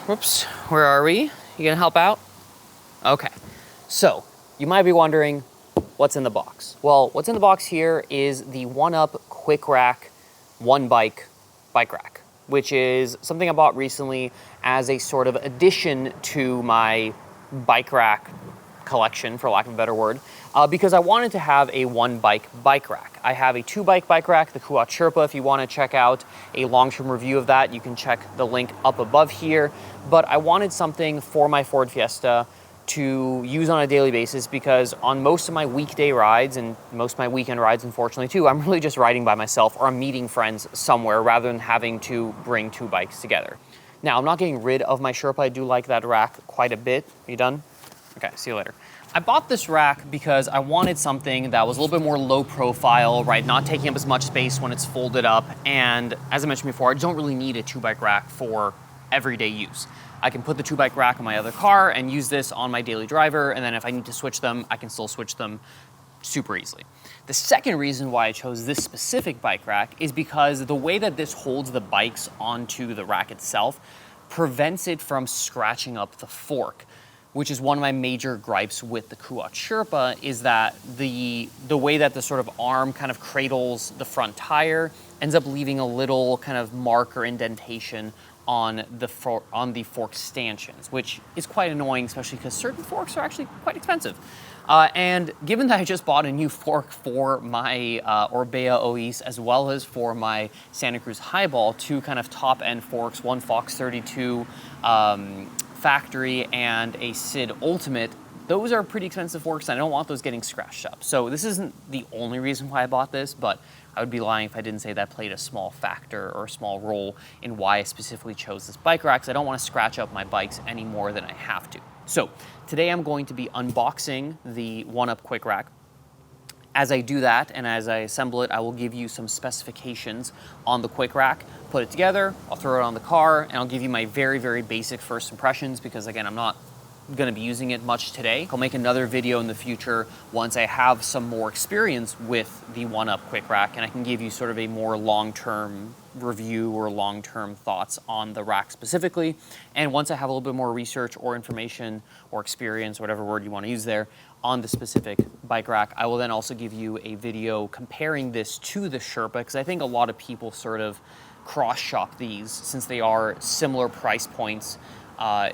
Whoops, where are we? You gonna help out? Okay, so you might be wondering what's in the box. Well, what's in the box here is the 1UP Quik Rack one bike rack, which is something I bought recently as a sort of addition to my bike rack collection, for lack of a better word, because I wanted to have a one bike rack. I have a two bike rack, the Quik Sherpa. If you want to check out a long-term review of that, you can check the link up above here. But I wanted something for my Ford Fiesta to use on a daily basis, because on most of my weekday rides and most of my weekend rides, unfortunately too, I'm really just riding by myself or I'm meeting friends somewhere rather than having to bring two bikes together. Now, I'm not getting rid of my Sherpa. I do like that rack quite a bit. You done? Okay, see you later. I bought this rack because I wanted something that was a little bit more low profile, right? Not taking up as much space when it's folded up. And as I mentioned before, I don't really need a two bike rack for everyday use. I can put the two bike rack on my other car and use this on my daily driver. And then if I need to switch them, I can still switch them super easily. The second reason why I chose this specific bike rack is because the way that this holds the bikes onto the rack itself prevents it from scratching up the fork, which is one of my major gripes with the Quik Sherpa, is that the way that the sort of arm kind of cradles the front tire ends up leaving a little kind of mark or indentation on the fork stanchions, which is quite annoying, especially because certain forks are actually quite expensive. And given that I just bought a new fork for my Orbea Oise as well as for my Santa Cruz Highball, two kind of top-end forks, one Fox 32 factory and a Sid Ultimate, those are pretty expensive forks, and I don't want those getting scratched up. So this isn't the only reason why I bought this, but I would be lying if I didn't say that played a small factor or a small role in why I specifically chose this bike rack, because I don't want to scratch up my bikes any more than I have to. So today I'm going to be unboxing the 1UP Quik Rack. As I do that and as I assemble it, I will give you some specifications on the Quik Rack, put it together, I'll throw it on the car, and I'll give you my very, very basic first impressions, because again, I'm not going to be using it much today. I'll make another video in the future once I have some more experience with the 1UP Quik Rack, and I can give you sort of a more long-term review or long-term thoughts on the rack specifically. And once I have a little bit more research or information or experience, whatever word you want to use there, on the specific bike rack, I will then also give you a video comparing this to the Sherpa, because I think a lot of people sort of cross-shop these since they are similar price points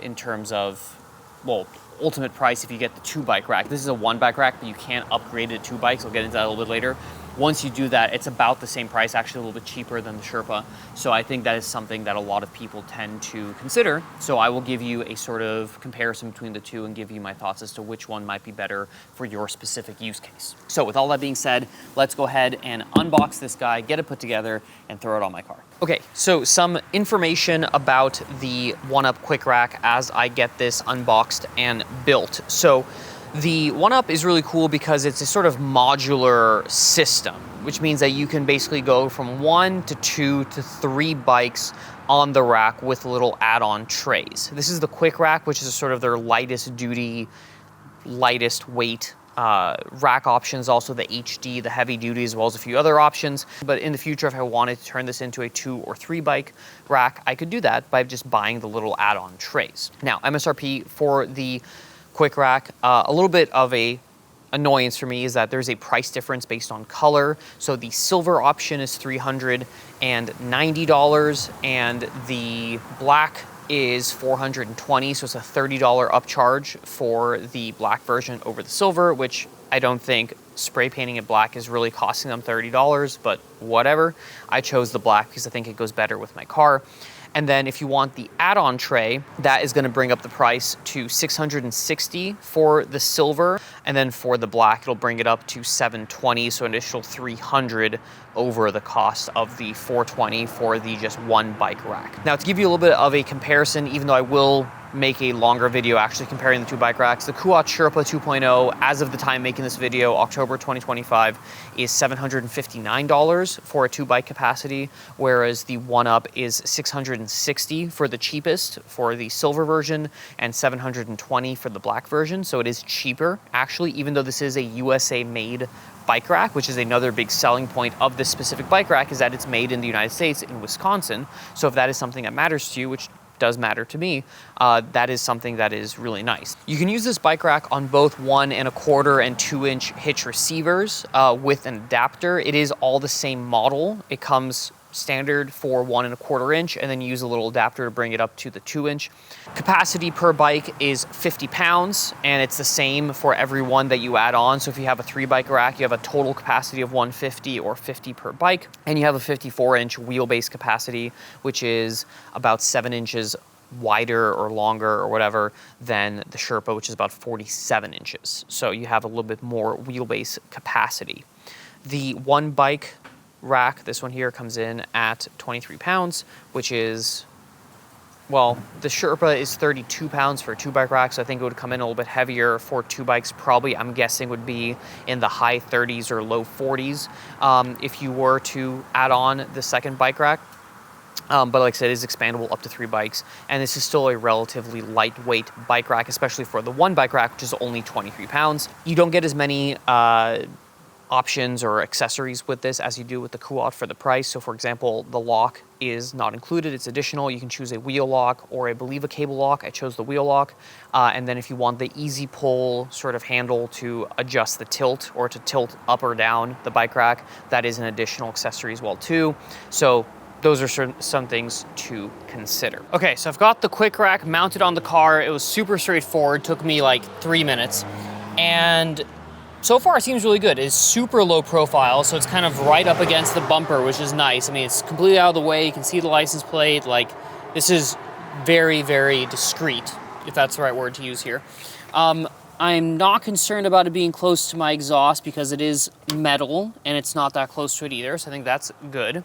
in terms of, well, ultimate price if you get the two bike rack. This is a one bike rack, but you can't upgrade it to two bikes. I'll get into that a little bit later. Once you do that, it's about the same price, actually a little bit cheaper than the Sherpa. So I think that is something that a lot of people tend to consider. So I will give you a sort of comparison between the two and give you my thoughts as to which one might be better for your specific use case. So with all that being said, let's go ahead and unbox this guy, get it put together, and throw it on my car. Okay, so some information about the 1UP Quik Rack as I get this unboxed and built. So the 1UP is really cool because it's a sort of modular system, which means that you can basically go from 1 to 2 to 3 bikes on the rack with little add-on trays. This is the Quik Rack, which is sort of their lightest duty, lightest weight rack options, also the HD, the heavy duty, as well as a few other options. But in the future, if I wanted to turn this into a 2 or 3 bike rack, I could do that by just buying the little add-on trays. Now, MSRP for the Quik Rack, a little bit of a annoyance for me is that there's a price difference based on color. So the silver option is $390 and the black is $420, so it's a $30 upcharge for the black version over the silver, which I don't think spray painting it black is really costing them $30, but whatever. I chose the black because I think it goes better with my car. And then if you want the add-on tray, that is going to bring up the price to $660 for the silver. And then for the black, it'll bring it up to $720, so an additional $300 over the cost of the $420 for the just one bike rack. Now, to give you a little bit of a comparison, even though I will make a longer video actually comparing the two bike racks, the Quik Sherpa 2.0, as of the time making this video, October 2025, is $759 for a 2-bike capacity, whereas the 1UP is $660 for the cheapest for the silver version and $720 for the black version. So it is cheaper, actually, even though this is a USA-made bike rack, which is another big selling point of this specific bike rack, is that it's made in the United States, in Wisconsin. So if that is something that matters to you, which does matter to me, that is something that is really nice. You can use this bike rack on both 1 1/4 and 2-inch hitch receivers with an adapter. It is all the same model. It comes standard for 1 1/4 inch, and then you use a little adapter to bring it up to the 2-inch. Capacity per bike is 50 pounds, and it's the same for every one that you add on. So if you have a 3-bike rack, you have a total capacity of 150 or 50 per bike, and you have a 54-inch wheelbase capacity, which is about 7 inches wider or longer or whatever than the Sherpa, which is about 47 inches. So you have a little bit more wheelbase capacity. The 1-bike rack, this one here, comes in at 23 pounds, which is, well, the Sherpa is 32 pounds for a 2-bike rack, so I think it would come in a little bit heavier for 2 bikes. Probably, I'm guessing, would be in the high 30s or low 40s if you were to add on the 2nd bike rack. But like I said, it is expandable up to 3 bikes, and this is still a relatively lightweight bike rack, especially for the 1-bike rack, which is only 23 pounds. You don't get as many options or accessories with this as you do with the Quad for the price. So for example, the lock is not included, it's additional. You can choose a wheel lock or I believe a cable lock. I chose the wheel lock. And then if you want the easy pull sort of handle to adjust the tilt or to tilt up or down the bike rack, that is an additional accessory as well too. So those are some things to consider. Okay, so I've got the Quik Rack mounted on the car. It was super straightforward, took me like 3 minutes. And so far, it seems really good. It's super low profile, so it's kind of right up against the bumper, which is nice. I mean, it's completely out of the way. You can see the license plate. Like, this is very, very discreet, if that's the right word to use here. I'm not concerned about it being close to my exhaust because it is metal, and it's not that close to it either, so I think that's good.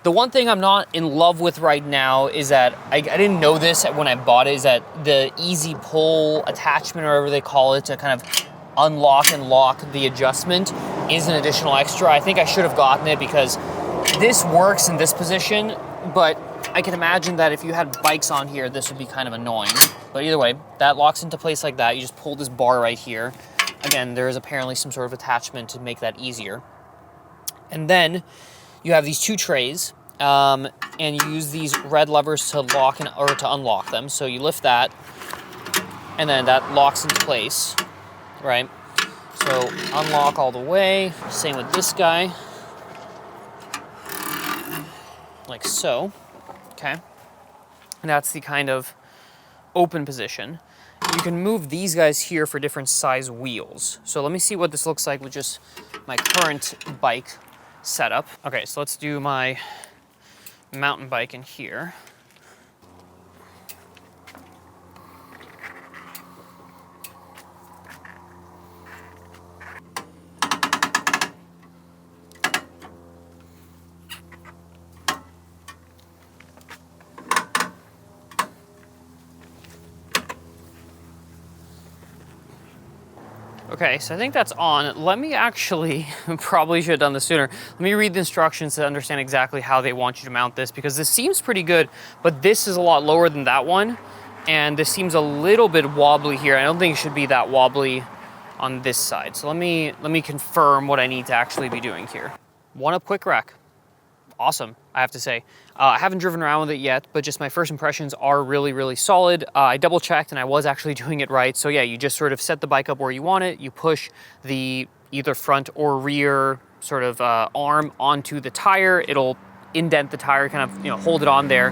The one thing I'm not in love with right now is that, I didn't know this when I bought it, is that the easy pull attachment, or whatever they call it, to kind of unlock and lock the adjustment is an additional extra. I think I should have gotten it because this works in this position, but I can imagine that if you had bikes on here, this would be kind of annoying. But either way, that locks into place like that. You just pull this bar right here. Again, there is apparently some sort of attachment to make that easier. And then you have these 2 trays, and you use these red levers to lock or to unlock them. So you lift that, and then that locks into place. Right, so unlock all the way, same with this guy, like so, okay, and that's the kind of open position. You can move these guys here for different size wheels. So let me see what this looks like with just my current bike setup. Okay, so let's do my mountain bike in here. Okay, so I think that's on. Let me actually, probably should have done this sooner. Let me read the instructions to understand exactly how they want you to mount this, because this seems pretty good, but this is a lot lower than that one. And this seems a little bit wobbly here. I don't think it should be that wobbly on this side. So let me confirm what I need to actually be doing here. 1UP Quik Rack. Awesome, I have to say. I haven't driven around with it yet, but just my first impressions are really, really solid. I double checked and I was actually doing it right. So yeah, you just sort of set the bike up where you want it. You push the either front or rear sort of arm onto the tire. It'll indent the tire, kind of, you know, hold it on there.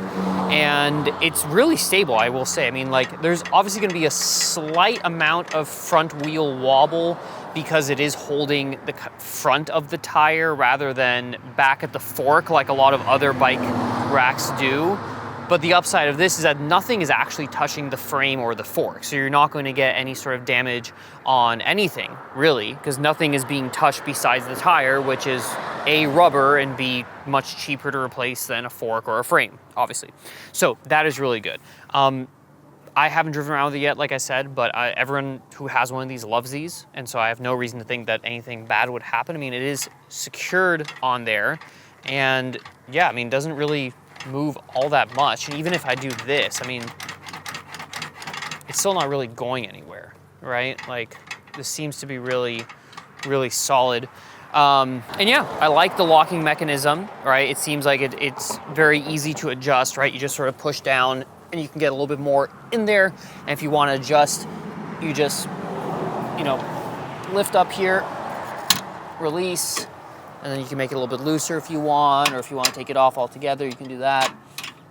And it's really stable, I will say. I mean, like, there's obviously gonna be a slight amount of front wheel wobble because it is holding the front of the tire rather than back at the fork like a lot of other bike racks do. But the upside of this is that nothing is actually touching the frame or the fork. So you're not going to get any sort of damage on anything, really, because nothing is being touched besides the tire, which is A, rubber, and B, much cheaper to replace than a fork or a frame, obviously. So that is really good. I haven't driven around with it yet, like I said, but everyone who has one of these loves these, and so I have no reason to think that anything bad would happen. I mean, it is secured on there, and yeah, I mean, it doesn't really move all that much. And even if I do this, I mean, it's still not really going anywhere, right? Like, this seems to be really, really solid. And yeah, I like the locking mechanism, right? It seems like it's very easy to adjust, right? You just sort of push down and you can get a little bit more in there. And if you want to adjust, you just, you know, lift up here, release, and then you can make it a little bit looser if you want, or if you want to take it off altogether, you can do that.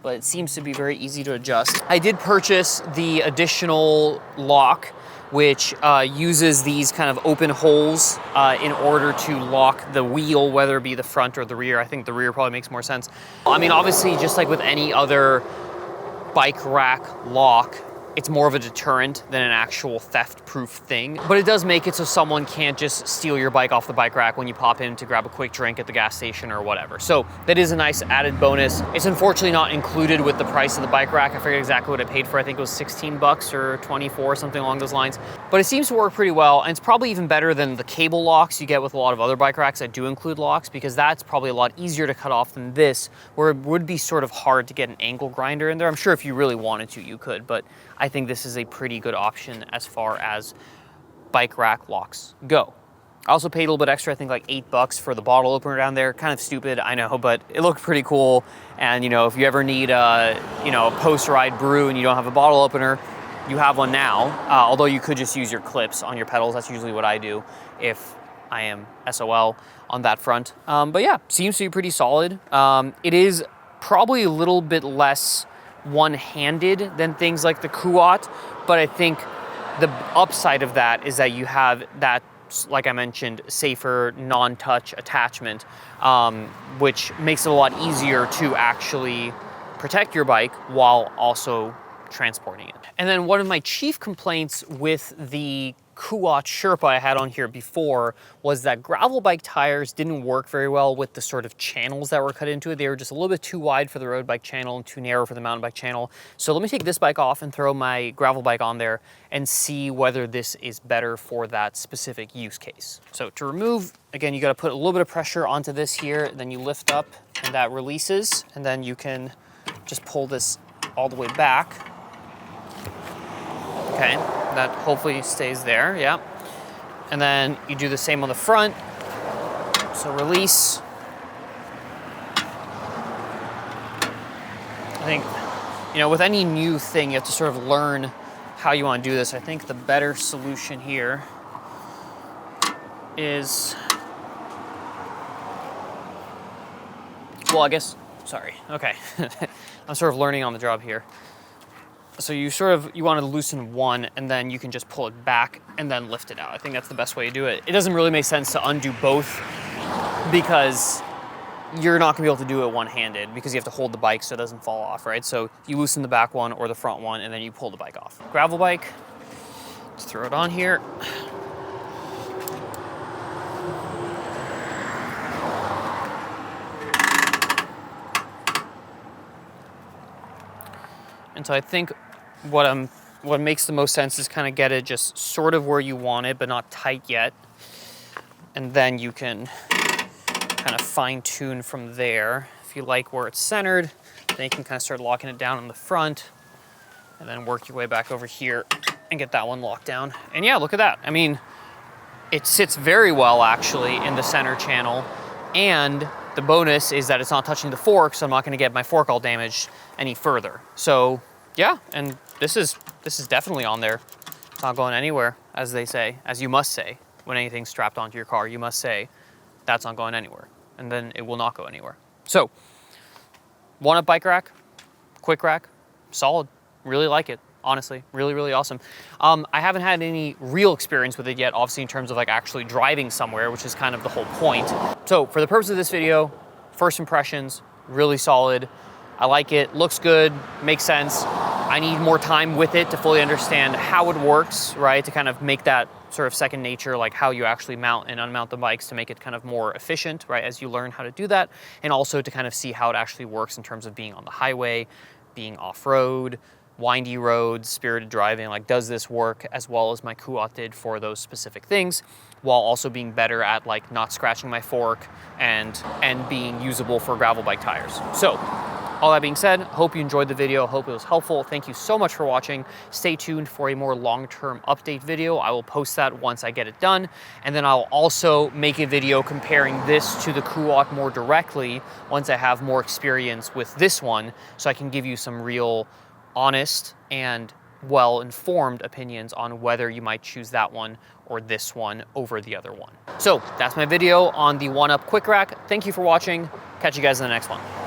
But it seems to be very easy to adjust. I did purchase the additional lock, which uses these kind of open holes in order to lock the wheel, whether it be the front or the rear. I think the rear probably makes more sense. I mean, obviously, just like with any other bike rack lock, it's more of a deterrent than an actual theft-proof thing. But it does make it so someone can't just steal your bike off the bike rack when you pop in to grab a quick drink at the gas station or whatever. So that is a nice added bonus. It's unfortunately not included with the price of the bike rack. I forget exactly what I paid for. I think it was 16 bucks or 24, something along those lines. But it seems to work pretty well, and it's probably even better than the cable locks you get with a lot of other bike racks that do include locks, because that's probably a lot easier to cut off than this, where it would be sort of hard to get an angle grinder in there. I'm sure if you really wanted to, you could, but I think this is a pretty good option as far as bike rack locks go. I also paid a little bit extra, I think like $8 for the bottle opener down there. Kind of stupid, I know, but it looked pretty cool. And you know, if you ever need a post-ride brew and you don't have a bottle opener, you have one now. Although you could just use your clips on your pedals. That's usually what I do if I am SOL on that front. But yeah, seems to be pretty solid. It is probably a little bit less one-handed than things like the Quik, but I think the upside of that is that you have that, like I mentioned, safer non-touch attachment, which makes it a lot easier to actually protect your bike while also transporting it. And then one of my chief complaints with the Quik Sherpa I had on here before was that gravel bike tires didn't work very well with the sort of channels that were cut into it. They were just a little bit too wide for the road bike channel and too narrow for the mountain bike channel. So let me take this bike off and throw my gravel bike on there and see whether this is better for that specific use case. So to remove, again, you got to put a little bit of pressure onto this here, then you lift up and that releases, and then you can just pull this all the way back. Okay, that hopefully stays there, yeah. And then you do the same on the front. So release. I think, you know, with any new thing, you have to sort of learn how you want to do this. I think the better solution here is, well, I guess, sorry, okay. I'm sort of learning on the job here. So you want to loosen one, and then you can just pull it back and then lift it out. I think that's the best way to do it. It doesn't really make sense to undo both, because you're not gonna be able to do it one-handed, because you have to hold the bike so it doesn't fall off, right? So you loosen the back one or the front one, and then you pull the bike off. Gravel bike, let's throw it on here. And so I think what makes the most sense is kind of get it just sort of where you want it, but not tight yet. And then you can kind of fine tune from there. If you like where it's centered, then you can kind of start locking it down in the front, and then work your way back over here and get that one locked down. And yeah, look at that. I mean, it sits very well actually in the center channel, and the bonus is that it's not touching the fork, so I'm not gonna get my fork all damaged any further. So yeah, and this is definitely on there. It's not going anywhere, as they say, as you must say. When anything's strapped onto your car, you must say, that's not going anywhere. And then it will not go anywhere. So, 1UP Bike Rack, Quik Rack, solid. Really like it, honestly. Really, really awesome. I haven't had any real experience with it yet, obviously in terms of like actually driving somewhere, which is kind of the whole point. So, for the purpose of this video, first impressions, really solid. I like it, looks good, makes sense. I need more time with it to fully understand how it works, right? To kind of make that sort of second nature, like how you actually mount and unmount the bikes to make it kind of more efficient, right? As you learn how to do that, and also to kind of see how it actually works in terms of being on the highway, being off-road, windy roads, spirited driving. Like, does this work as well as my Quik did for those specific things, while also being better at like not scratching my fork and being usable for gravel bike tires. So, all that being said, hope you enjoyed the video, hope it was helpful. Thank you so much for watching. Stay tuned for a more long-term update video. I will post that once I get it done. And then I'll also make a video comparing this to the Quik more directly once I have more experience with this one, so I can give you some real honest and well-informed opinions on whether you might choose that one or this one over the other one. So that's my video on the 1UP Quik Rack. Thank you for watching. Catch you guys in the next one.